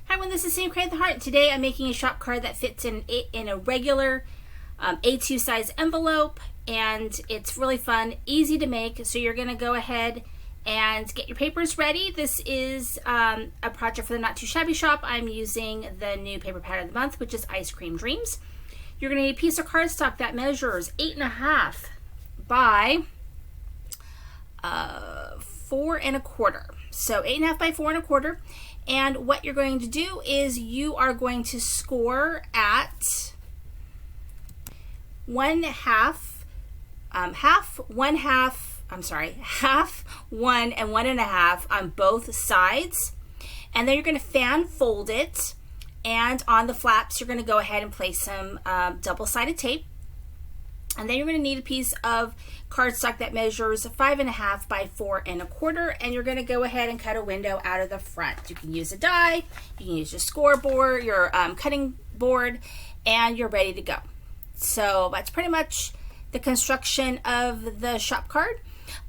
Hi everyone, this is Cindy Crane the Heart. Today I'm making a shop card that fits in a regular A2 size envelope, and it's really fun, easy to make. So you're going to go ahead and get your papers ready. This is a project for the Not Too Shabby shop. I'm using the new paper pattern of the month, which is Ice Cream Dreams. You're going to need a piece of cardstock that measures 8.5 by 4 1/4. So 8.5 by 4 1/4. And what you're going to do is you are going to score at half, 1, and 1.5 on both sides. And then you're going to fan fold it. And on the flaps, you're going to go ahead and place some double-sided tape. And then you're going to need a piece of cardstock that measures 5.5 by 4 1/4, and you're going to go ahead and cut a window out of the front. You can use a die, you can use your scoreboard, your cutting board, and you're ready to go. So that's pretty much the construction of the shop card.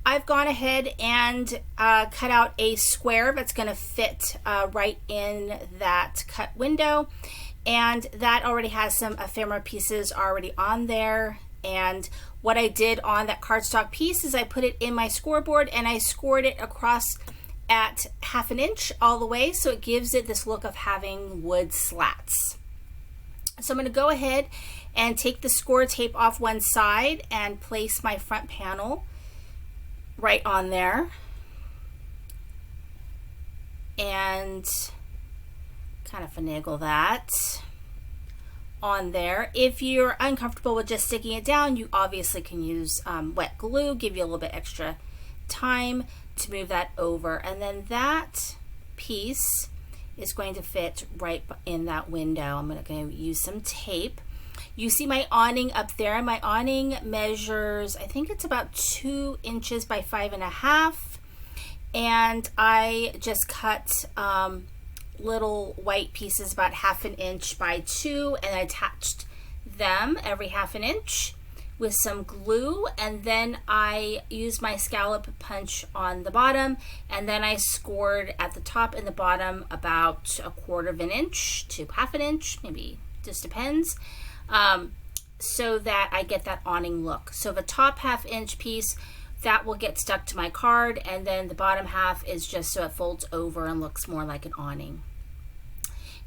I've gone ahead and cut out a square that's going to fit right in that cut window, and that already has some ephemera pieces already on there. And what I did on that cardstock piece is I put it in my scoreboard and I scored it across at 1/2 inch all the way, so it gives it this look of having wood slats. So I'm going to go ahead and take the score tape off one side and place my front panel right on there and kind of finagle that on there. If you're uncomfortable with just sticking it down, you obviously can use wet glue, give you a little bit extra time to move that over. And then that piece is going to fit right in that window. I'm going to use some tape. You see my awning up there. My awning measures, I think it's about 2 inches by 5.5. And I just cut little white pieces about 1/2 inch by 2, and I attached them every 1/2 inch with some glue, and then I used my scallop punch on the bottom, and then I scored at the top and the bottom about 1/4 inch to 1/2 inch, maybe just depends, so that I get that awning look. So the top 1/2 inch piece, that will get stuck to my card, and then the bottom half is just so it folds over and looks more like an awning.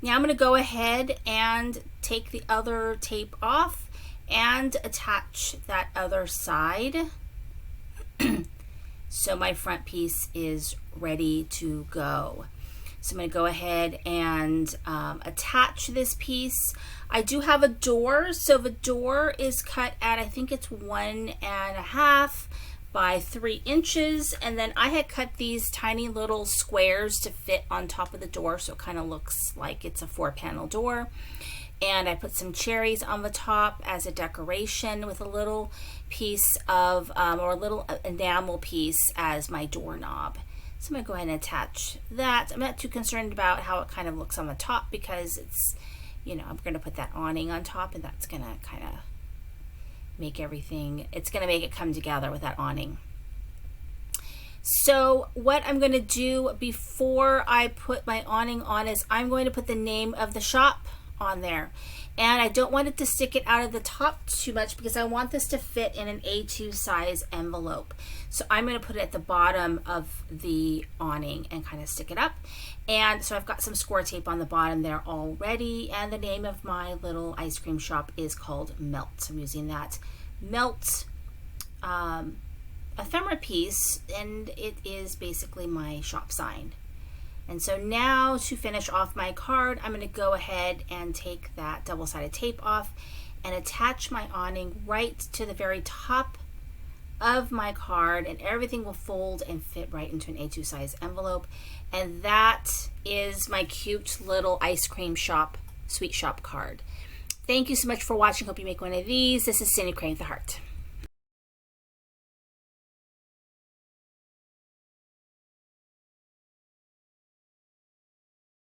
Now I'm going to go ahead and take the other tape off and attach that other side. So my front piece is ready to go. So I'm going to go ahead and attach this piece. I do have a door, so the door is cut at, I think it's 1.5 by 3 inches, and then I had cut these tiny little squares to fit on top of the door, so it kind of looks like it's a 4-panel door. And I put some cherries on the top as a decoration with a little piece of or a little enamel piece as my doorknob. So I'm going to go ahead and attach that. I'm not too concerned about how it kind of looks on the top, because it's, you know, I'm going to put that awning on top, and that's going to kind of make everything, it's going to make it come together with that awning. So what I'm going to do before I put my awning on is I'm going to put the name of the shop on there, and I don't want it to stick it out of the top too much because I want this to fit in an A2 size envelope. So I'm going to put it at the bottom of the awning and kind of stick it up. And so I've got some score tape on the bottom there already, and the name of my little ice cream shop is called Melt. I'm using that Melt ephemera piece, and it is basically my shop sign. And so now to finish off my card, I'm going to go ahead and take that double-sided tape off and attach my awning right to the very top of my card, and everything will fold and fit right into an A2 size envelope. And that is my cute little ice cream shop, sweet shop card. Thank you so much for watching. Hope you make one of these. This is Cindy Crane the Heart.